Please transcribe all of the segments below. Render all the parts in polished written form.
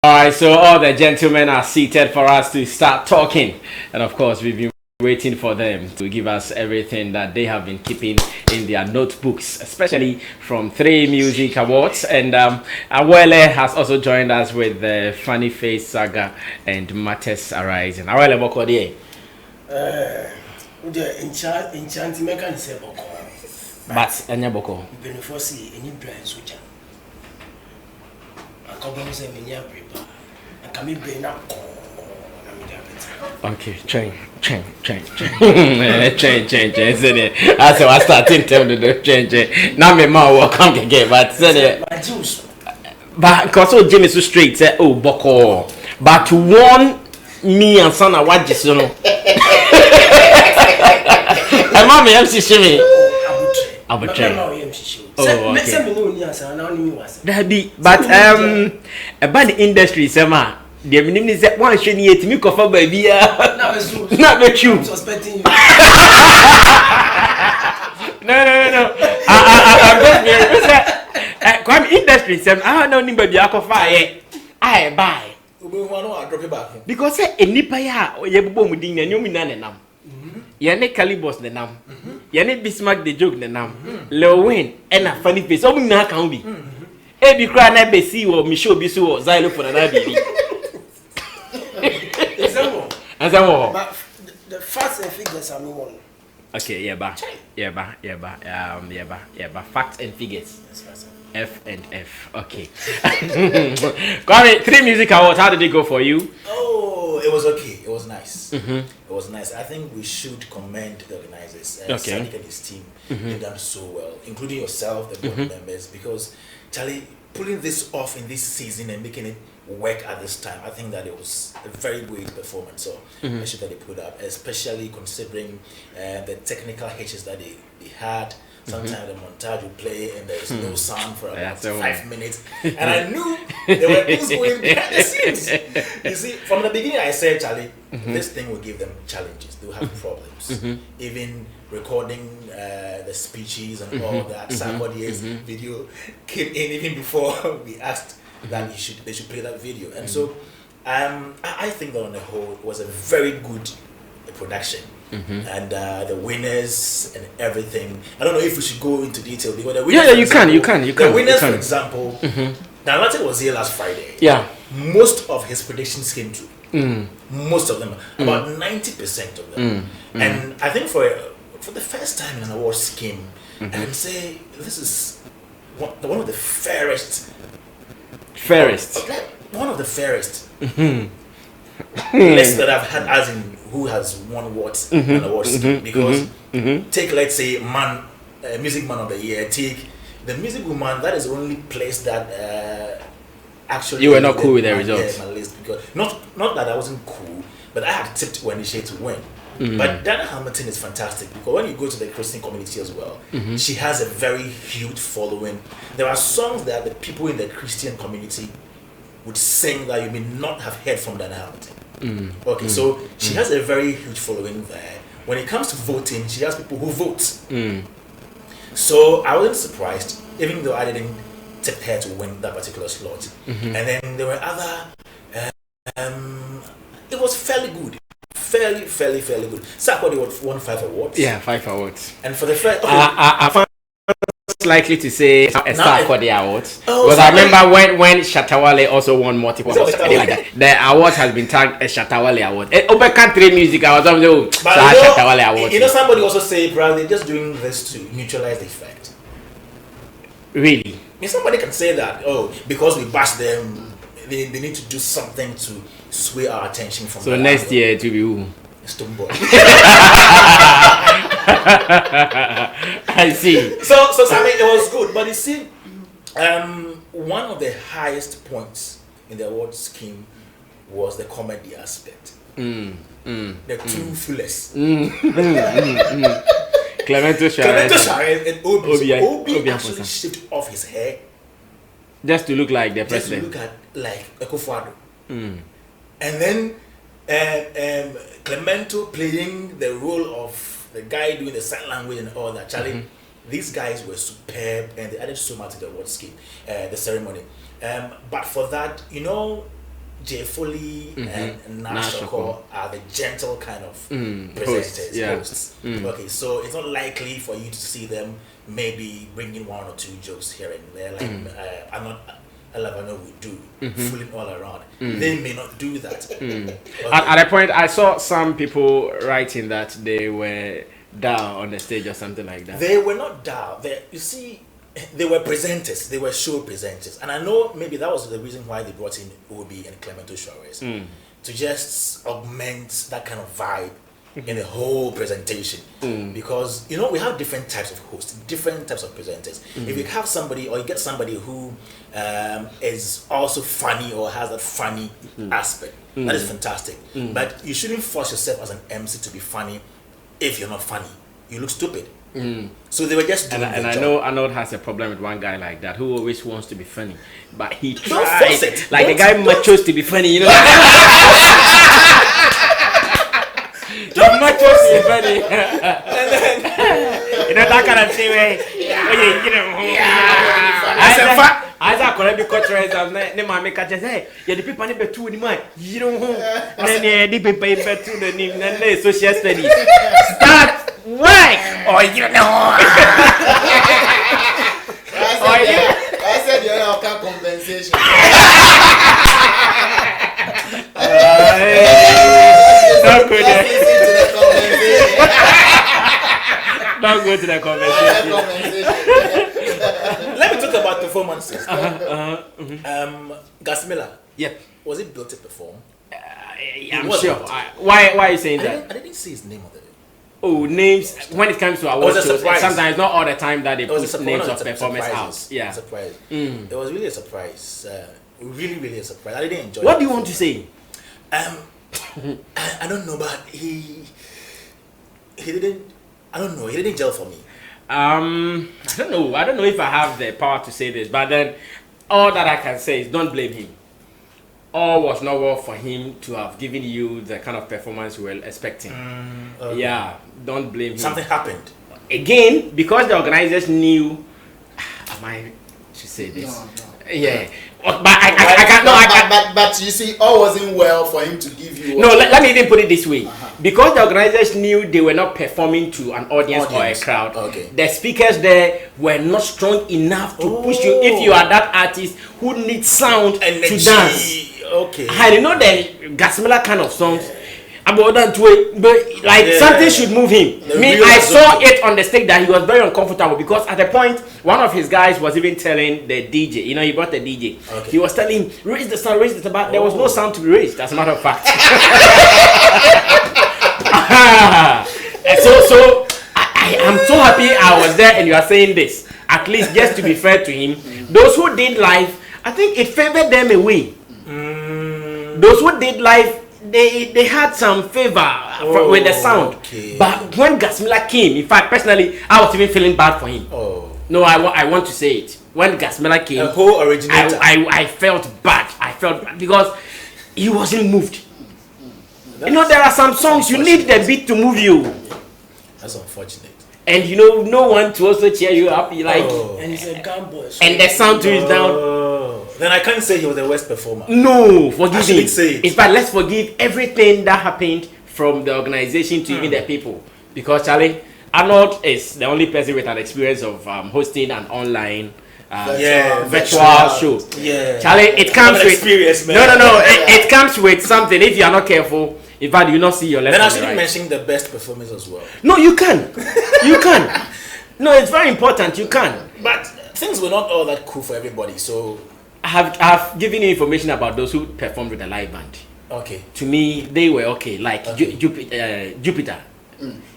All right, so all the gentlemen are seated for us to start talking, and of course, we've been waiting for them to give us everything that they have been keeping in their notebooks, especially from 3Music Awards. And Awele has also joined us with the Funny Face Saga and Matters Arising. Awele, boko die. Enchanting mechanism boko. But enya boko. Before see any brand switcher. Okay, change. I said I started telling the change. Now my mom will come again, but said but because so Jimmy so straight said, oh boko. But to warn me and son, I watch this, you know. And mommy, MC Shimmy. I would try. Oh, okay. That be, but about the industry, Sama. The minimum is that one should need to make a baby. Not the truth. Suspecting you. No. I'm just being. Come industry, Sam. I don't know baby. I fire. I buy. Because any paya or you bomb within a new minanam. Yane Calibos the nam. Yane Bismarck the joke the nam. Lil Wayne and a funny face. Oh, now can be. Every cry never see or Michelle Bisu or Zilo for another baby. And some more. But the facts and figures are no one. Okay, yeah, facts and figures. F and F. Okay. Got it. 3Music Awards. How did it go for you? Oh, it was okay. It was nice. It was nice. I think we should commend the organizers, Sammy and his team. They've done so well, including yourself, the board members, because Charlie pulling this off in this season and making it work at this time, I think that it was a very great performance. So I should that they put up, especially considering the technical hitches that they had. Sometimes the montage would play and there's no sound for about 5 minutes. And I knew there were things going behind the scenes. You see, from the beginning I said, Charlie, this thing will give them challenges. They will have problems. Even recording the speeches and all that. Somebody's video came in even before we asked that they should play that video. And so I think that on the whole it was a very good production. And the winners and everything. I don't know if we should go into detail because the winners. Yeah, you can. The winners, for example, Nalate was here last Friday. Yeah. Most of his predictions came true. Most of them, about 90% of them. And I think for the first time in an awards scheme, I can say this is one of the fairest. One of the fairest lists that I've had, as in who has won awards and awards because take, let's say, music man of the year, take the music woman, that is the only place that actually you were not cool with the results. My list, because not that I wasn't cool, but I had tipped Wendy Shay to win. But Dana Hamilton is fantastic because when you go to the Christian community as well, she has a very huge following. There are songs that the people in the Christian community would sing that you may not have heard from Dana Hamilton. Okay, so she has a very huge following there. When it comes to voting, she has people who vote. So I wasn't surprised, even though I didn't tip her to win that particular slot. And then there were other. It was fairly good, fairly good. Sakodi won 5 awards. Yeah, 5 awards. And for the first, likely to say a star for the awards because I remember when Shatawale also won multiple awards. The award has been tagged as Shatawale award. Obeka 3Music Awards, Shatawale award. You know, somebody also say probably they're just doing this to neutralize the effect. Really? I mean, somebody can say that because we bash them, they need to do something to sway our attention from. So next year it will be who? Stoneboy. I see. So Sammy, it was good, but you see, one of the highest points in the award scheme was the comedy aspect. The two fullest. Clemento Share and Obi actually shaved off his hair just to look like the president. Just to look at like Ekufuado. And then Clemento playing the role of the guy doing the sign language and all that. Charlie, these guys were superb and they added so much to the award scheme, the ceremony. But for that, Jay Foley and Nash Nash Shoko are the gentle kind of presenters, hosts. Okay, so it's not likely for you to see them maybe bringing one or two jokes here and there, like I'm not. Alabama would do, fooling all around. They may not do that. Okay. At a point, I saw some people writing that they were down on the stage or something like that. They were not down. You see, they were presenters. They were show presenters. And I know maybe that was the reason why they brought in Obi and Clemento Showbiz to just augment that kind of vibe in the whole presentation. Because, you know, we have different types of hosts, different types of presenters. If you have somebody or you get somebody who is also funny or has that funny aspect, that is fantastic. But you shouldn't force yourself as an MC to be funny if you're not funny. You look stupid. So they were just doing and I job. know Arnold has a problem with one guy like that who always wants to be funny, but he Don't tries force it. like the guy machos to be funny, you know. He machos to be funny. You know that kind of thing where you know. As I call it, because ne mama catch say, yeah, the people need to do you know, then the people better the name than social studies. Start work, or you know. I said you have compensation. Don't go to the conversation. Let me talk about performances. Gasmila. Yep. Was it built to perform? I'm sure. Why are you saying that? I didn't see his name on the. Oh, names. When it comes to award shows, sometimes not all the time that they put names of performers out. Yeah. Surprise. It was really a surprise. Really a surprise. I didn't enjoy. What do you want to say? I don't know, but he didn't. I don't know. He didn't gel for me. I don't know. I don't know if I have the power to say this, but then all that I can say is don't blame him. All was not well for him to have given you the kind of performance you were expecting. Okay. Yeah, don't blame him. Something happened. Again, because the organizers knew. Am I to say this? No. Yeah. But I can't. No, I can't. But you see, all wasn't well for him to give you. No, let me even put it this way. Because the organizers knew they were not performing to an audience or a crowd, the speakers there were not strong enough to push you if you are that artist who needs sound and to dance. Okay. I know the Gasmela kind of songs. About that way, but like something should move him. I saw it on the stage that he was very uncomfortable because at the point one of his guys was even telling the DJ, you know, he brought the DJ. He was telling him, raise the sound, but there was no sound to be raised, as a matter of fact. so I am so happy I was there and you are saying this. At least just to be fair to him, those who did live, I think it favored them away. Those who did live, they had some favor with the sound. But when Gasmila came, in fact, personally, I was even feeling bad for him. No, I want to say it. When Gasmila came, I felt bad. I felt bad because he wasn't moved. You know, there are some songs you need the beat to move you. That's unfortunate. And you know, no one to also cheer you up. You like, and he's a gun boy. And the sound too is down. Then I can't say he was the worst performer. No, forgive me. Say it. In fact, let's forgive everything that happened from the organization to even the people. Because Charlie, Arnold is the only person with an experience of hosting an online virtual show. Yeah. Charlie, it comes with experience, man. No. It comes with something. If you are not careful, in fact, you not see your left. Then I should right. mention the best performance as well. No, you can. You can. No, it's very important. You can. But things were not all that cool for everybody. So I have given you information about those who performed with the live band. Okay. To me, they were okay. Like Jupiter.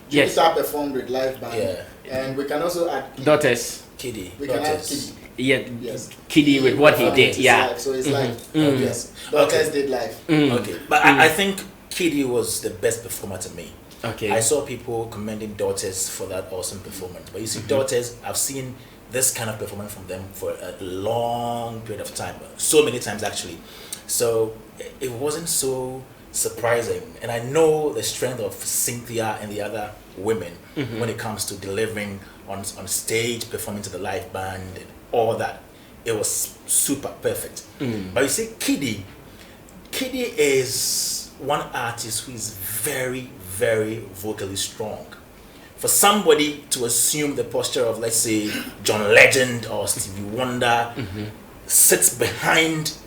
Yes. Jupiter performed with live band. Yeah. And we can also add Daughters. Kiddy. We can add Kiddy. Yeah. Yes. Kiddy with what he did. Yeah. Live, so it's live. Yes. Daughters did live. Okay. But I think Kiddy was the best performer to me. Okay. I saw people commending Daughters for that awesome performance. But you see, Daughters, I've seen this kind of performance from them for a long period of time. So many times, actually. So it wasn't so surprising. And I know the strength of Cynthia and the other women when it comes to delivering on stage, performing to the live band, and all that. It was super perfect. But you see, Kiddy, Kiddy is one artist who is very, very vocally strong. For somebody to assume the posture of, let's say, John Legend or Stevie Wonder, sits behind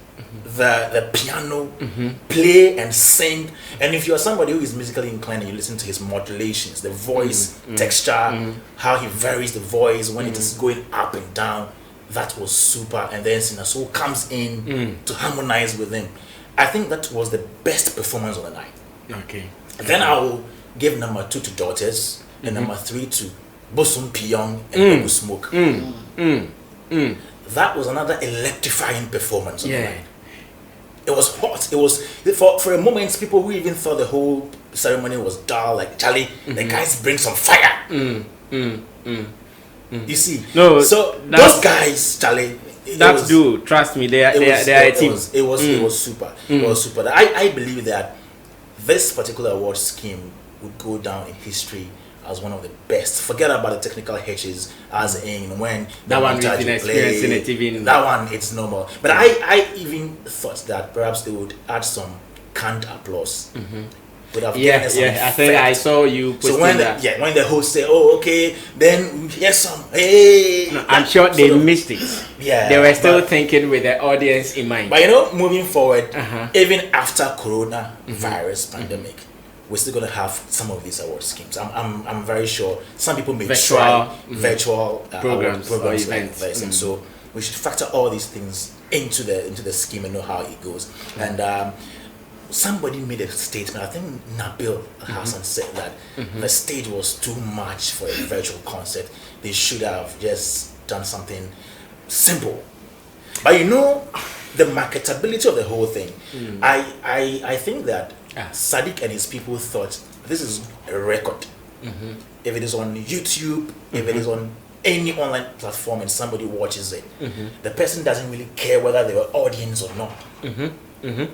the piano, play and sing. And if you're somebody who is musically inclined and you listen to his modulations, the voice texture, how he varies the voice when it is going up and down, that was super. And then Sinner Soul comes in to harmonize with him. I think that was the best performance of the night. Okay. Then I will give number 2 to Daughters and number 3 to Bosun Pyong and Babu Smoke. That was another electrifying performance of the night. It was hot. It was for a moment people who even thought the whole ceremony was dull, like Charlie, the guys bring some fire. You see? No, so those guys, Charlie, that's do. Trust me, they are a team. It was super. It was super. I believe that this particular award scheme would go down in history as one of the best. Forget about the technical hitches, as in when that one we've been experiencing it even. That one, it's normal. But I even thought that perhaps they would add some canned applause. Would have given us some I effect. think I saw you posting So when that. when the host say, "Oh, okay," then we hear some. Hey, No, I'm sure they missed it. Yeah, they were still thinking with the audience in mind. But you know, moving forward, even after Corona virus pandemic, we're still gonna have some of these award schemes. I'm very sure some people may try virtual programs or like events, this, and so we should factor all these things into the scheme and know how it goes. And somebody made a statement. I think Nabil Hassan said that the stage was too much for a virtual concert. They should have just done something simple. But you know, the marketability of the whole thing. I think that Sadiq and his people thought this is a record. If it is on YouTube, if it is on any online platform and somebody watches it, the person doesn't really care whether they were audience or not.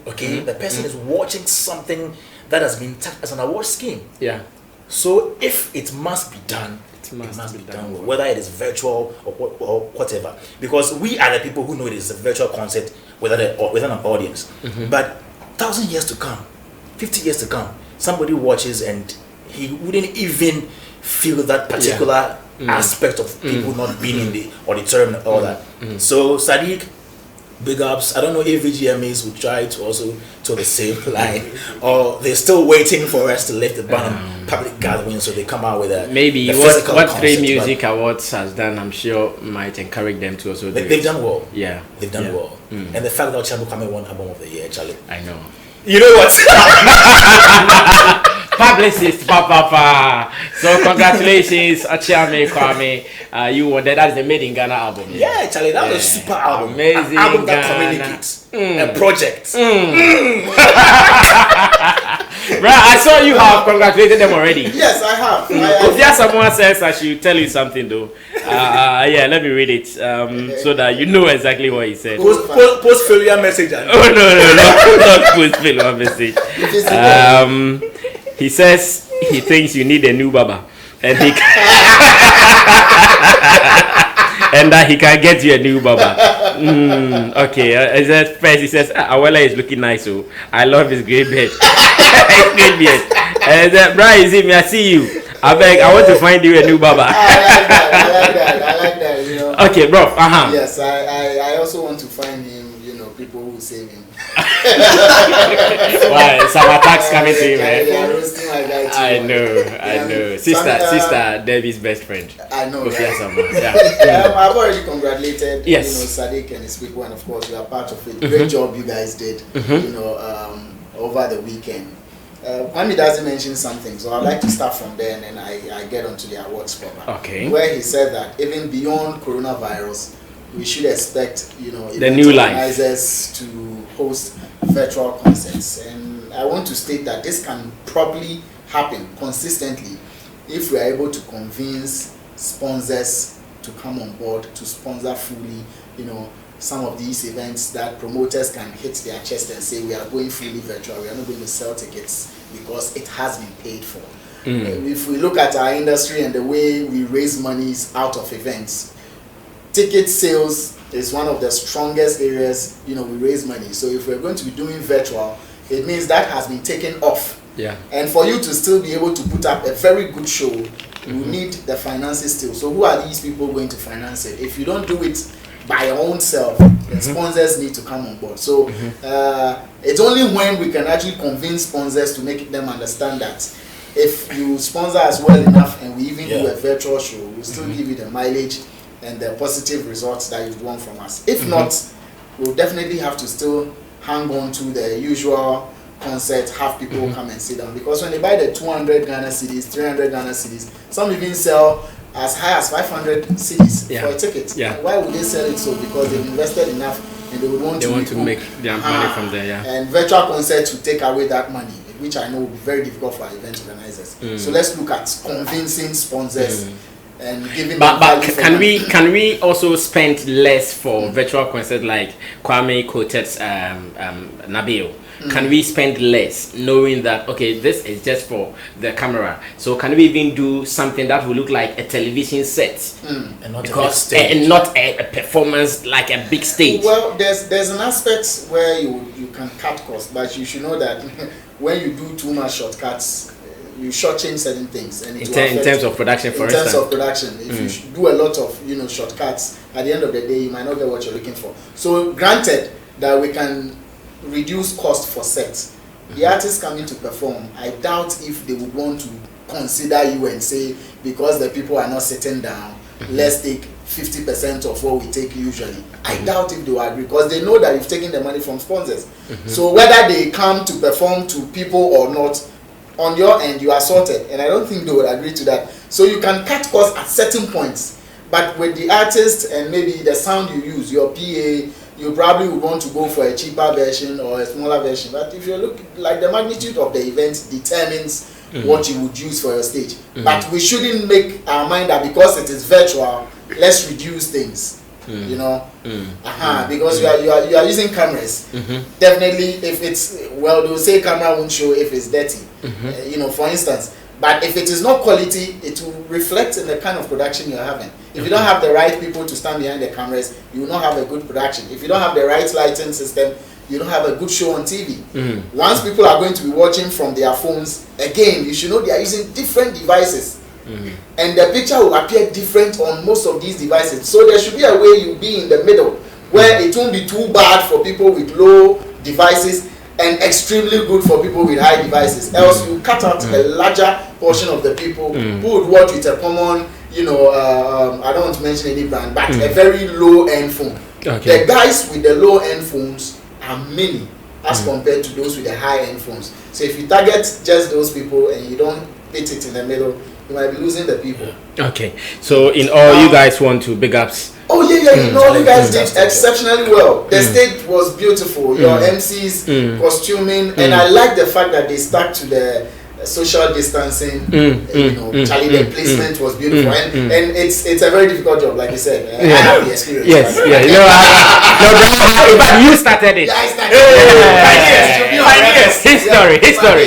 Okay, the person is watching something that has been tagged as an award scheme. Yeah. So if it must be done, it must be done well, whether it is virtual or whatever. Because we are the people who know it is a virtual concert with an audience. But 1,000 years to come, 50 years to come, somebody watches and he wouldn't even feel that particular aspect of people not being in the auditorium and all that. So Sadiq, big ups. I don't know if VGMAs would try to also to the same line, or they're still waiting for us to lift the ban on public gatherings, so they come out with a maybe what 3Music Awards has done, I'm sure might encourage them to also do they've done well. Yeah, they've done well. And the fact that Chabu Kwame won Album of the Year, Charlie. I know. You know what? Publicist, papa. So congratulations, Achiame Kwame. You won that. That's the Made in Ghana album. Yeah, Charlie, that was a super album. Amazing. An album that Ghana. communicates. A project. Right, I saw you have congratulated them already. Yes, I have. If there's someone says I should tell you something though, yeah, let me read it so that you know exactly what he said. Post failure message. Oh no, not post failure message. He says he thinks you need a new baba, and he and that he can get you a new baba. Okay, first he says Awela is looking nice, so I love his great beard. His great beard. And Brian, is it me? I see you. I beg, I want to find you a new baba. I like that. You know. Okay, bro. Yes, I also want to find him. You know, people who save him. Why? Some attacks coming to him, man. They are roasting my guy too. I know. Sister Debbie's best friend. I know. Right? Yeah. I've already congratulated Yes. Sadiq and his people, and of course you are part of it. Great job you guys did. You know, over the weekend. Kwame doesn't mention something, so I'd like to start from there and then I get onto the awards proper. Okay. Where he said that even beyond coronavirus, we should expect, you know, the new organizers to host virtual concerts. And I want to state that this can probably happen consistently if we are able to convince sponsors to come on board to sponsor fully, you know, some of these events that promoters can hit their chest and say we are going fully virtual, we are not going to sell tickets because it has been paid for. If we look at our industry and the way we raise monies out of events, ticket sales is one of the strongest areas, we raise money. So if we're going to be doing virtual, it means that has been taken off. Yeah. And for you to still be able to put up a very good show, you need the finances still. So who are these people going to finance it? If you don't do it by your own self, the sponsors need to come on board. So it's only when we can actually convince sponsors to make them understand that if you sponsor us well enough and we even do a virtual show, we'll still give you the mileage and the positive results that you want from us. If not, we'll definitely have to still hang on to the usual concert, have people come and sit down. Because when they buy the 200 Ghana cedis, 300 Ghana cedis, some even sell as high as 500 cedis for a ticket. Yeah. Why would they sell it so? Because they've invested enough and they would want to make their money from there. Yeah. And virtual concerts will take away that money, which I know will be very difficult for event organizers. So let's look at convincing sponsors and giving them but can we also spend less for virtual concerts like Kwame quoted Nabil? Can we spend less knowing that okay, this is just for the camera? So can we even do something that will look like a television set and not a big stage, and not a performance like a big stage? Well, there's an aspect where you can cut costs, but you should know that when you do too much shortcuts, you shortchange certain things. And in terms of production, for instance. In terms of production, if you do a lot of shortcuts, at the end of the day, you might not get what you're looking for. So granted that we can reduce cost for sets, the artists coming to perform, I doubt if they would want to consider you and say, because the people are not sitting down, let's take 50% of what we take usually. I doubt if they will agree, because they know that you've taken the money from sponsors. So whether they come to perform to people or not, on your end you are sorted, and I don't think they would agree to that. So you can cut costs at certain points, but with the artist and maybe the sound you use, your PA, you probably would want to go for a cheaper version or a smaller version. But if you look, like, the magnitude of the event determines what you would use for your stage. But we shouldn't make our mind that because it is virtual, let's reduce things. Because you are using cameras. Definitely, if it's, well, they'll say camera won't show if it's dirty. For instance. But if it is not quality, it will reflect in the kind of production you're having. If you don't have the right people to stand behind the cameras, you will not have a good production. If you don't have the right lighting system, you don't have a good show on TV. Once people are going to be watching from their phones, again, you should know they are using different devices. And the picture will appear different on most of these devices. So there should be a way you be in the middle, where it won't be too bad for people with low devices and extremely good for people with high devices. Else you cut out a larger portion of the people who would watch with a common, I don't want to mention any brand, but a very low end phone. The guys with the low end phones are many as compared to those with the high end phones. So if you target just those people and you don't hit it in the middle, you might be losing the people. Okay, so in all, you guys want to big ups. Oh yeah, you guys did exceptionally well. The stage was beautiful. Your MCs, costuming, and I like the fact that they stuck to the social distancing. Charlie, the placement was beautiful, and it's a very difficult job, like you said. I have the experience. Yes, but you started it. Yeah, I started it.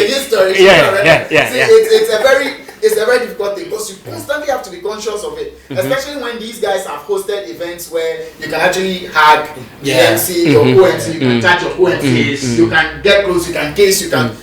History. Yeah. It's a very difficult thing, because you constantly have to be conscious of it, especially when these guys have hosted events where you can actually hug the MC, your co-MC, you can touch your co-MC, you can get close, you can kiss, you can.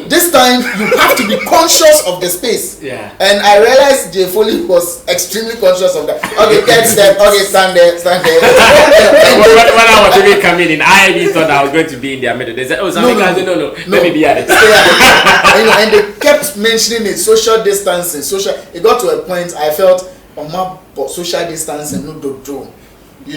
This time you have to be conscious of the space. And I realized Jay Foley was extremely conscious of that. Okay, get step. Okay, stand there. When I was even coming in, I even thought I was going to be in their middle. They said, "Oh, Sammy, no. Let me be at it." And they kept mentioning it, social distancing, It got to a point I felt, social distancing, no do. The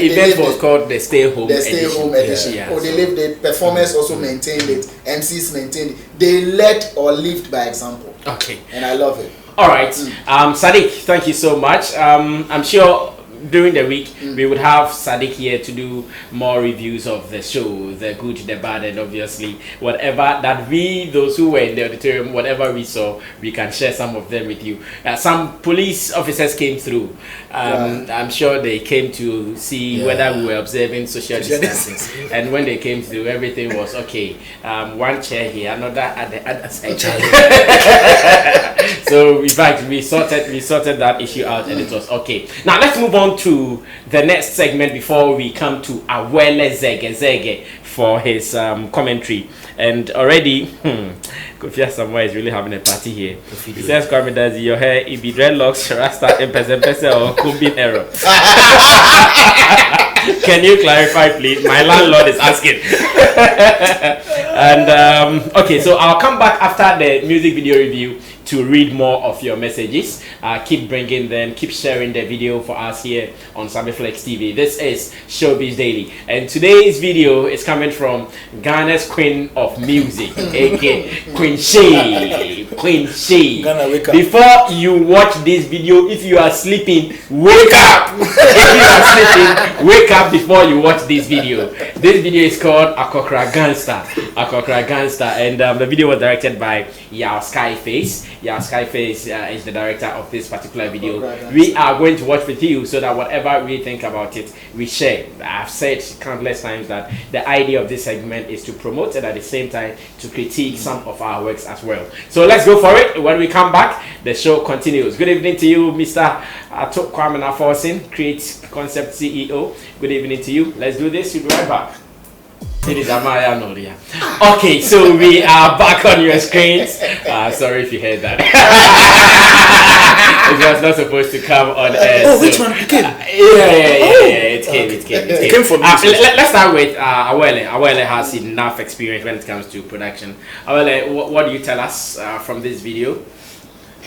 event was called the Stay Home Edition. Yeah, the performers also maintained it, MCs maintained it. They led or lived by example. Okay. And I love it. All right. Sadiq, thank you so much. I'm sure during the week we would have Sadiq here to do more reviews of the show, the good, the bad, and obviously whatever that those who were in the auditorium, whatever we saw, we can share some of them with you. Some police officers came through. I'm sure they came to see whether we were observing social distancing. And when they came through, everything was okay. One chair here, another at the other side. So in fact, we sorted that issue out, and it was okay. Now let's move on on to the next segment before we come to Awele Zege for his commentary. And already, Kofi Samoa is really having a party here. He says, Kwame, does your hair, it be dreadlocks, rasta, and pese or combing error? Can you clarify, please? My landlord is asking. And okay, so I'll come back after the music video review to read more of your messages. Keep bringing them, keep sharing the video for us here on Samiflex TV. This is Showbiz Daily, and today's video is coming from Ghana's Queen of Music, aka Queen Shay. Queen Shay. Before you watch this video, if you are sleeping, wake up. If you are sleeping, wake up before you watch this video. This video is called Akokra Gangster. Akokra Gangster, and the video was directed by Yao Skyface. Yeah, Skyface is the director of this particular video. We are going to watch with you so that whatever we think about it, we share. I've said countless times that the idea of this segment is to promote and at the same time to critique some of our works as well. So let's go for it. When we come back, the show continues. Good evening to you, Mr. Kwame Naforsin, Create Concept CEO. Good evening to you. Let's do this. We'll be right back. It is Amaya Noria. Okay, so we are back on your screens. Sorry if you heard that. It was not supposed to come on air. Oh, so, which one? It came? It came from me. Let's start with Awele. Awele has enough experience when it comes to production. Awele, what do you tell us from this video?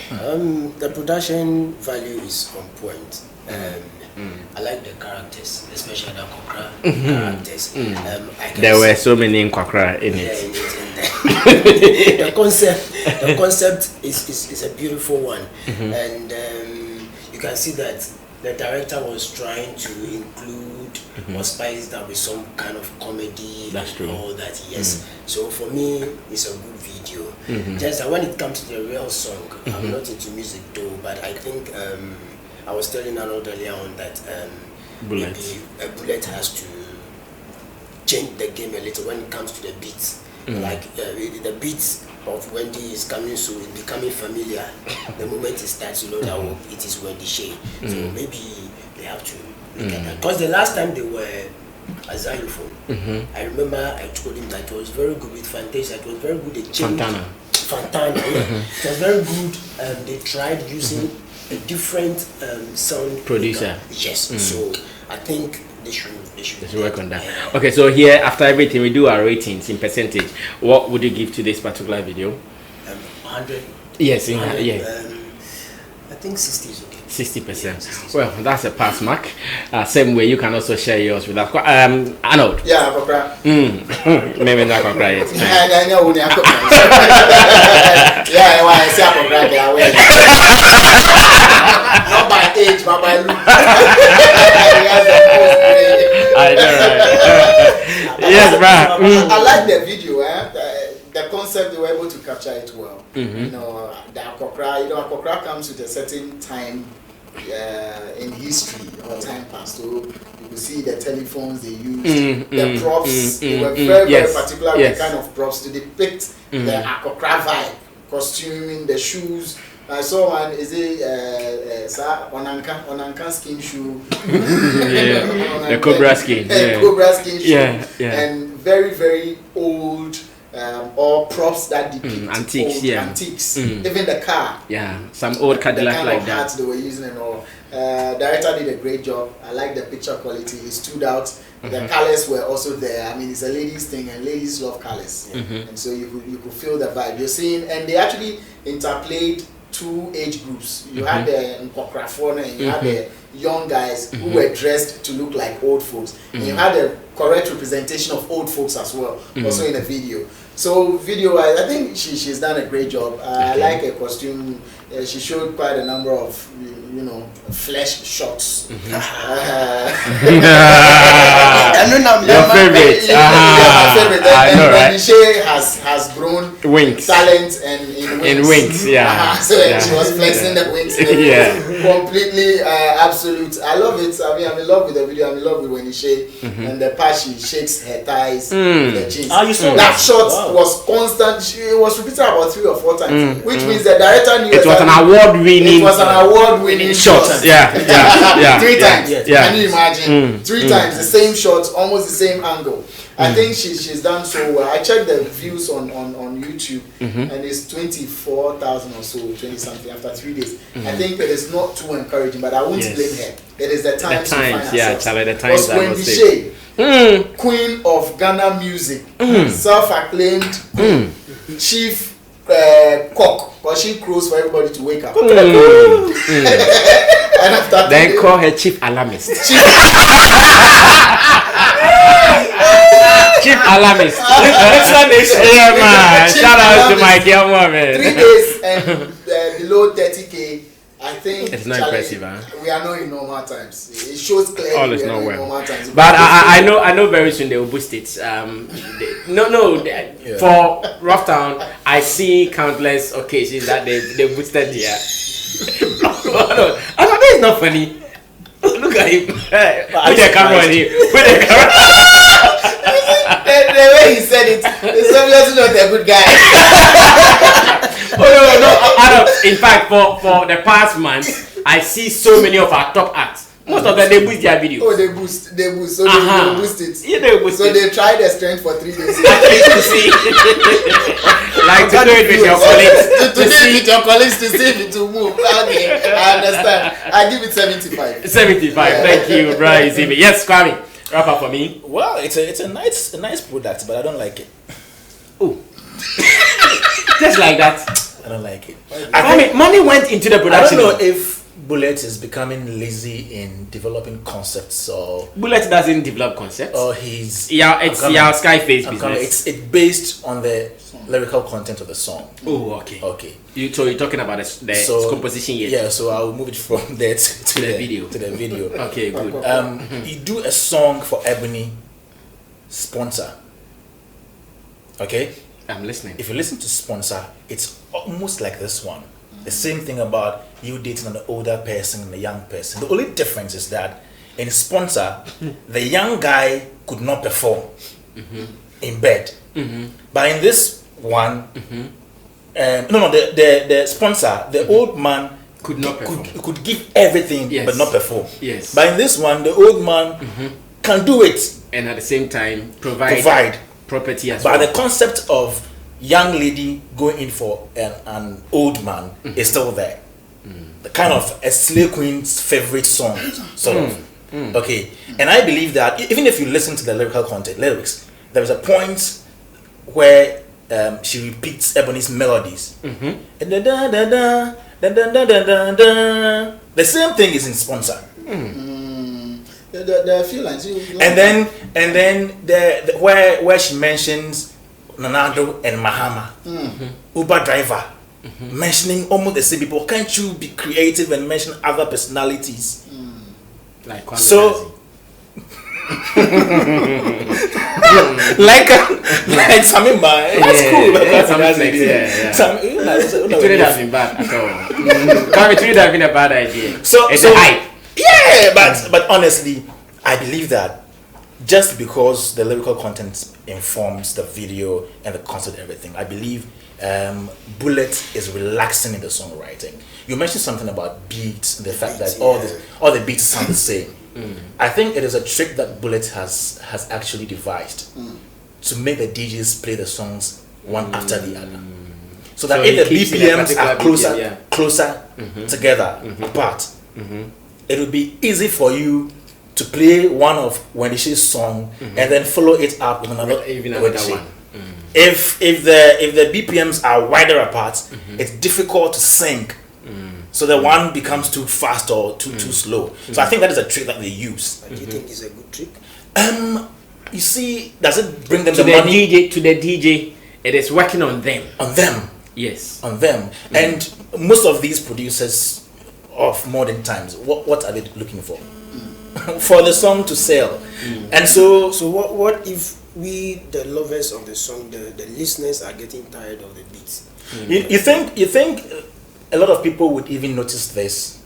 The production value is on point. I like the characters, especially the Kwakra characters. There were so many in Kwakra in it. The concept is a beautiful one, and you can see that the director was trying to include or spice that with some kind of comedy. That's true. All that, yes. So for me, it's a good video. Just that when it comes to the real song, I'm not into music though, but I think. I was telling Arnold earlier on that maybe a bullet has to change the game a little when it comes to the beats. Like the beats of Wendy is coming, so it's becoming familiar. The moment it starts, you know that it is Wendy Shay. So maybe they have to look at that. Because the last time they were a xylophone, I remember I told him that it was very good with Fantasia. It was very good. They changed Fantana. It was very good. They tried using a different sound producer. Yes. So I think they should work on that. Okay, so here after everything we do our ratings in percentage. What would you give to this particular video? 100. Yes, 100, yeah. I think 60 is okay. 60%. Well, that's a pass mark. Same way, you can also share yours with us. Arnold. Yeah, Kwakra. Maybe not Kwakra yet. I know when I yeah, I say Kwakra there. Not by age, but by look. I know, right? Yes, bro. I like the video. The concept, they were able to capture it well. You know, the Akokra comes with a certain time in history or time past. So you could see the telephones they used, the props. They were very particular with the kind of props to depict the Akokra vibe, costuming, the shoes. I saw one, is it Onanka skin shoe? The Cobra skin. Cobra skin shoe. Yeah. And very, very old or props that depict antiques, antiques. Even the car. Yeah, some old Cadillac like that. Hats they were using and all. Director did a great job. I like the picture quality. It stood out. The colors were also there. I mean, it's a ladies thing, and ladies love colors, and so you could feel the vibe. You're seeing, and they actually interplayed two age groups. You had the Nkokrafona and you had the young guys who were dressed to look like old folks, and you had a correct representation of old folks as well, also in the video. So video-wise, I think she's done a great job. I like her costume. She showed quite a number of, flesh shots. Your favorite. I know, right? Shay has grown wings. Talent and in wings. So she was flexing the wings. Completely absolute. I love it. I mean, I'm in love with the video. I'm in love with Wendy Shay and the part she shakes her thighs with the jeans. You saw that shot was constant. It was repeated about 3 or 4 times, which means the director knew it was an award-winning. It was an award-winning in shots. Yeah. 3 times. Yeah. Can you imagine? 3 times the same shots, almost the same angle. I think she's done so well. I checked the views on YouTube, and it's 24,000 or so, 20 something after 3 days. I think it is not too encouraging, but I won't blame her. It is the times we find ourselves. Charlie, the times. Because Wendy Shay, Queen of Ghana music, self-acclaimed chief cock, but she crows for everybody to wake up. And after then call her chief alarmist. Chief alarmist. Yeah, man. Shout out to my dear woman. 3 days and below 30K. I think it's not impressive, huh? We are not in normal times. It shows clearly all is we are not not well. in normal times. But I know very soon they will boost it. For Rough Town, I see countless occasions that they boosted there. I thought it's not funny. Look at him. Put the camera on him. Put the camera. The way he said it, it's obviously not a good guy. No. In fact, for the past month, I see so many of our top acts. Most of them they boost their videos. Oh, they boost. So they boost it. Yeah, they boost so it. they try their strength for 3 days. To see, like to do it with your colleagues. To do it with your colleagues to see if it will move. Okay, I understand. I give it 75. 75. Yeah. Thank you, bro. Yes, Kwame. Wrap up for me. Well, it's a nice product, but I don't like it. Oh, just like that. I don't like it. I mean, money went into the production. I don't know if Bullet is becoming lazy in developing concepts or Bullet doesn't develop concepts. Or he's it's Skyface business. It's based on the lyrical content of the song. Oh, okay. So you're talking about the composition yet? Yeah, so I'll move it from there to the video. To the video. Okay, good. You do a song for Ebony Sponsor. Okay? I'm listening. If you listen to Sponsor, it's almost like this one. The same thing about you dating an older person and a young person. The only difference is that in Sponsor, the young guy could not perform in bed. But in this one, the Sponsor, the old man could not perform. Could give everything but not perform. Yes. But in this one, the old man can do it. And at the same time, provide property as well. But the concept of young lady going in for an old man is still there. The kind of a slay queen's favorite song, sort of. Okay, and I believe that even if you listen to the lyrics, there is a point where she repeats Ebony's melodies. The same thing is in Sponsor. The few lines. And then the where she mentions Nanado and Mahama, Uber driver, mentioning almost the same people. Can't you be creative and mention other personalities? Like so, like Sammy, that's cool. It wouldn't have been bad at all. It wouldn't have been a bad idea. So hype. Yeah, but honestly, I believe that just because the lyrical content informs the video and the concept and everything, I believe Bullet is relaxing in the songwriting. You mentioned something about beats, the fact that all the beats sound the same. I think it is a trick that Bullet has actually devised to make the DJs play the songs one after the other. So that if the BPMs are closer together, apart, it will be easy for you to play one of Wendy Shay's song and then follow it up with another one. If the BPMs are wider apart, it's difficult to sync. So the one becomes too fast or too slow. So I think that is a trick that they use. Do you think it's a good trick? You see, does it bring them to the money? To the DJ, it is working on them. On them. Yes. On them. And most of these producers of modern times, what are they looking for? For the song to sell. And so what if we, the lovers of the song, the listeners are getting tired of the beats? You think a lot of people would even notice this?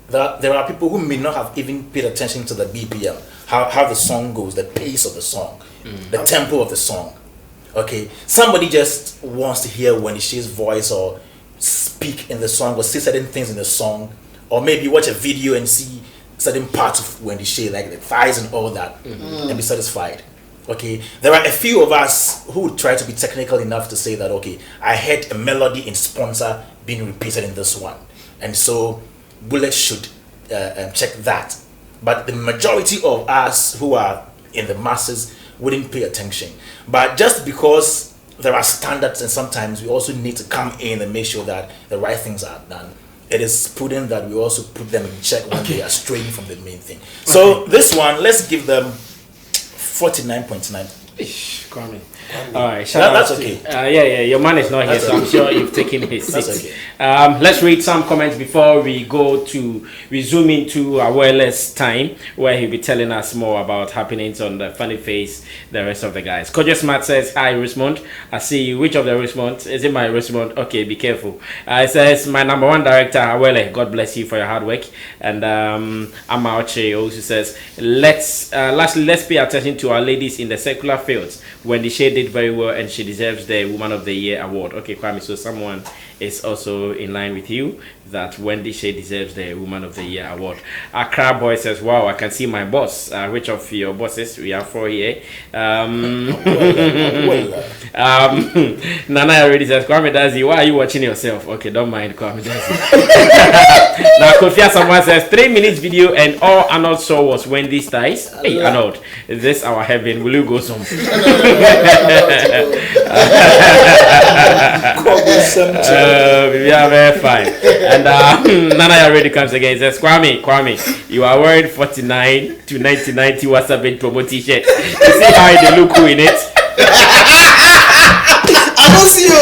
That there are people who may not have even paid attention to the BPM, how the song goes, the pace of the song, the tempo of the song. Okay, somebody just wants to hear Wendy Shay's voice or speak in the song or say certain things in the song or maybe watch a video and see certain parts of Wendy Shay, like the thighs and all that, and be satisfied. Okay, there are a few of us who would try to be technical enough to say that, okay, I heard a melody in Sponsor being repeated in this one, and so Bullet should check that. But the majority of us who are in the masses wouldn't pay attention. But just because there are standards, and sometimes we also need to come in and make sure that the right things are done, it is prudent that we also put them in check when they are straying from the main thing. So this one, let's give them 49.9. Kwame. All right, that's okay. Yeah, your man is not here, so I'm sure you've taken his seat. That's okay. Let's read some comments before we zoom into our wireless time, where he'll be telling us more about happenings on the Funny Face, the rest of the guys. Kojo Smart says, hi, Richmond. I see you. Which of the Richmond? Is it my Richmond? Okay, be careful. It says, my number one director, Awele, God bless you for your hard work. And Amaoche also says, lastly, let's pay attention to our ladies in the secular fields. Wendy Shay did very well, and she deserves the Woman of the Year award. Okay, Kwame, so someone is also in line with you that Wendy Shay deserves the Woman of the Year award. Accra Boy says, wow, I can see my boss. Which of your bosses? We have 4 here. Nana already says, Kwame Dazi, why are you watching yourself? Okay, don't mind Kwame Dazi. Now, Kofia, someone says, 3 minutes video and all Arnold saw was Wendy's thighs. Hey, Arnold, is this our heaven? Will you go some? We are very fine. And Nana already comes again. He says, Kwame, you are wearing 49 to 1990 WhatsApp promo t-shirt. You see how they look cool in it? I don't see you.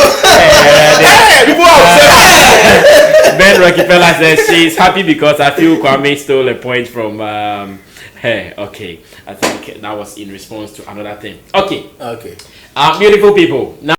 Ben Rockefeller says she's happy because I feel Kwame stole a point from her. Okay, I think that was in response to another thing. Okay. Okay. Beautiful people. Now.